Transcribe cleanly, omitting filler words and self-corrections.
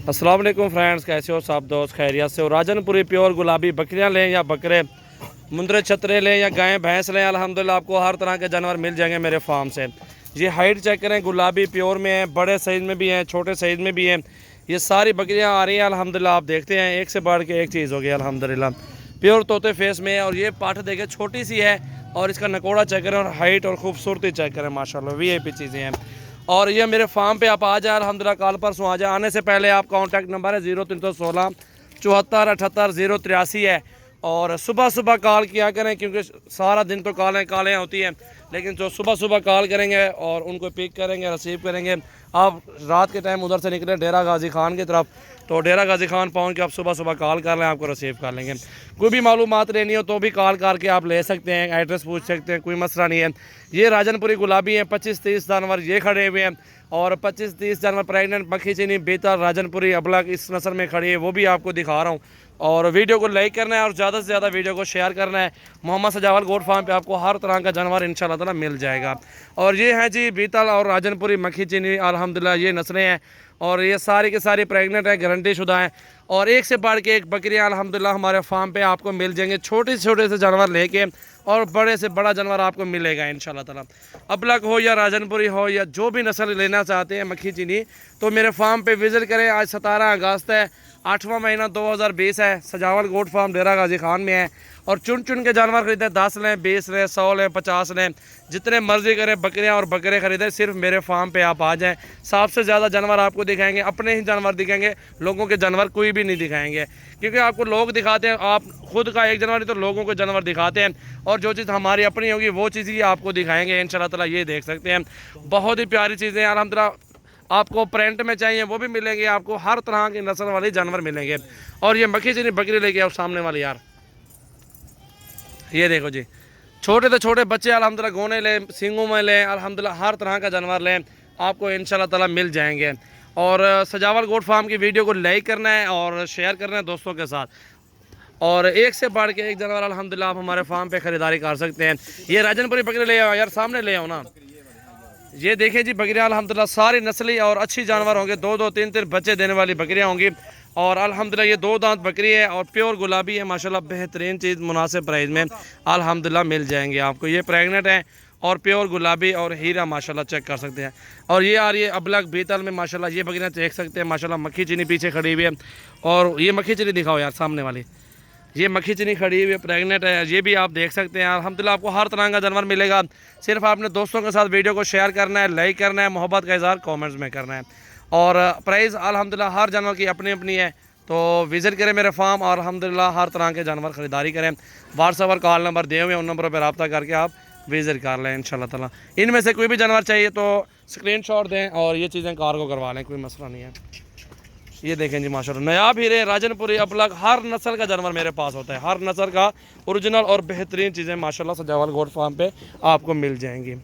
अस्सलाम वालेकुम फ्रेंड्स, कैसे हो सब दोस्त? खैरियत से हो? राजनपुरी प्योर गुलाबी बकरियां लें या बकरे, मुंदरे छतरे लें या गायें भैंस लें, अल्हम्दुलिल्लाह आपको हर तरह के जानवर मिल जाएंगे मेरे फार्म से। ये हाइट चेक करें, गुलाबी प्योर में है, बड़े साइज़ में भी हैं, छोटे साइज़ में भी हैं। ये सारी बकरियां आ रही हैं अल्हम्दुलिल्लाह। आप देखते हैं एक से बढ़ के एक चीज़ हो गई अल्हम्दुलिल्लाह। प्योर तोते फेस में है और ये पाठ देखे छोटी सी है और इसका नकोड़ा चेक करें और हाइट और खूबसूरती चेक करें, माशाल्लाह वीआईपी चीज़ें हैं। और ये मेरे फार्म पे आप आ जाए अल्हम्दुलिल्लाह, कल परसों आ जाए। आने से पहले आप कॉन्टैक्ट नंबर है 0316 74 78 083 है। और सुबह सुबह कॉल किया करें क्योंकि सारा दिन तो कॉलें होती हैं, लेकिन जो सुबह सुबह कॉल करेंगे और उनको पिक करेंगे, रिसीव करेंगे। आप रात के टाइम उधर से निकले डेरा गाजी खान की तरफ, तो डेरा गाजी खान पहुँच के आप सुबह सुबह कॉल कर लें, आपको रिसीव कर लेंगे। कोई भी मालूमात लेनी हो तो भी कॉल करके आप ले सकते हैं, एड्रेस पूछ सकते हैं, कोई मसला नहीं है। ये राजनपुरी गुलाबी है, 25-30 जानवर ये खड़े हुए हैं और 25-30 जानवर प्रेगनेंट मक्खी चीनी बेहतर राजनपुरी अबलग इस नस्ल में खड़ी है, वो भी आपको दिखा रहा हूँ। और वीडियो को लाइक करना है और ज़्यादा से ज़्यादा वीडियो को शेयर करना है। मोहम्मद सजावल गोट फार्म पे आपको हर तरह का जानवर इंशाल्लाह ताला मिल जाएगा। और ये हैं जी बीतल और राजनपुरी मक्खी चीनी, अल्हम्दुलिल्लाह ये नस्लें हैं और ये सारी के सारी प्रेग्नेंट है, गारंटी शुदा हैं। और एक से बढ़ के एक बकरियां अल्हम्दुलिल्लाह हमारे फार्म पे आपको मिल जाएंगे, छोटे से जानवर लेके और बड़े से बड़ा जानवर आपको मिलेगा इंशाल्लाह ताला। अबलग हो या राजनपुरी हो या जो भी नस्ल लेना चाहते हैं मक्खी चीनी, तो मेरे फार्म पे विज़िट करें। आज 17 अगस्त है, 8वां महीना 2020 है। सजावल गोट फार्म डेरा गाजी खान में है और चुन चुन के जानवर खरीदें। 10 लें, 20 लें, 100 लें, 50 लें, जितने मर्जी करें बकरियां और बकरे खरीदें। सिर्फ मेरे फार्म पे आप आ जाएं, सबसे ज़्यादा जानवर आपको दिखाएंगे, अपने ही जानवर दिखाएंगे, लोगों के जानवर कोई भी नहीं दिखाएंगे। क्योंकि आपको लोग दिखाते हैं, आप खुद का एक जानवर नहीं तो लोगों को जानवर दिखाते हैं, और जो चीज़ हमारी अपनी होगी वो चीज़ ही आपको दिखाएंगे इंशाल्लाह ताला। ये देख सकते हैं, बहुत ही प्यारी चीज़ें हैं अल्हम्दुलिल्लाह। आपको प्रिंट में चाहिए वो भी मिलेंगे, आपको हर तरह के नस्ल वाले जानवर मिलेंगे। और ये मक्खी चीनी बकरी लेके आओ सामने वाली यार, ये देखो जी, छोटे से छोटे बच्चे अल्हम्दुलिल्लाह गोने लें, सींगों में लें, अल्हम्दुलिल्लाह हर तरह का जानवर लें, आपको इंशाल्लाह ताला मिल जाएंगे। और सजावल गोट फार्म की वीडियो को लाइक करना है और शेयर करना है दोस्तों के साथ। और एक से बढ़ के एक जानवर अल्हम्दुलिल्लाह आप हमारे फार्म पे ख़रीदारी कर सकते हैं। ये राजनपुरी बकरी ले आओ यार, सामने ले आओ ना। ये देखें जी बकरियां अल्हम्दुलिल्लाह सारी नस्ली और अच्छी जानवर होंगे, 2-2 3-3 बच्चे देने वाली बकरियां होंगी। और अल्हम्दुलिल्लाह ये 2 दांत बकरी है और प्योर गुलाबी है माशाल्लाह, बेहतरीन चीज़ मुनासिब प्राइस में अल्हम्दुलिल्लाह मिल जाएंगे आपको। ये प्रेग्नेंट है और प्योर गुलाबी और हीरा माशाल्लाह चेक कर सकते हैं। और ये आ रही है अबलग बीतल में माशाल्लाह, ये बकरियाँ देख सकते हैं माशाल्लाह। मक्खी चीनी पीछे खड़ी हुई है और ये मक्खी चीनी दिखाओ यार सामने वाली, ये मक्खी चीनी खड़ी हुई है, प्रेग्नेंट है, ये भी आप देख सकते हैं। अल्हम्दुलिल्लाह आपको हर तरह का जानवर मिलेगा। सिर्फ आपने दोस्तों के साथ वीडियो को शेयर करना है, लाइक करना है, मोहब्बत का इज़हार कमेंट्स में करना है। और प्राइस अल्हम्दुलिल्लाह हर जानवर की अपनी अपनी है, तो विज़िट करें मेरे फार्म और अल्हम्दुलिल्लाह हर तरह के जानवर ख़रीदारी करें। व्हाट्सएप और कॉल नंबर दिए हुए हैं, उन नंबरों पर रब्ता करके आप विज़िट कर लें इंशाल्लाह ताला। इनमें से कोई भी जानवर चाहिए तो स्क्रीनशॉट दें और ये चीज़ें कार्गो करवा लें, कोई मसला नहीं है। ये देखें जी माशाल्लाह, नयाब हीरे राजनपुरी अबलग हर नस्ल का जानवर मेरे पास होता है, हर नस्ल का ओरिजिनल और बेहतरीन चीज़ें माशाल्लाह सजावल गोट फार्म पे आपको मिल जाएंगी।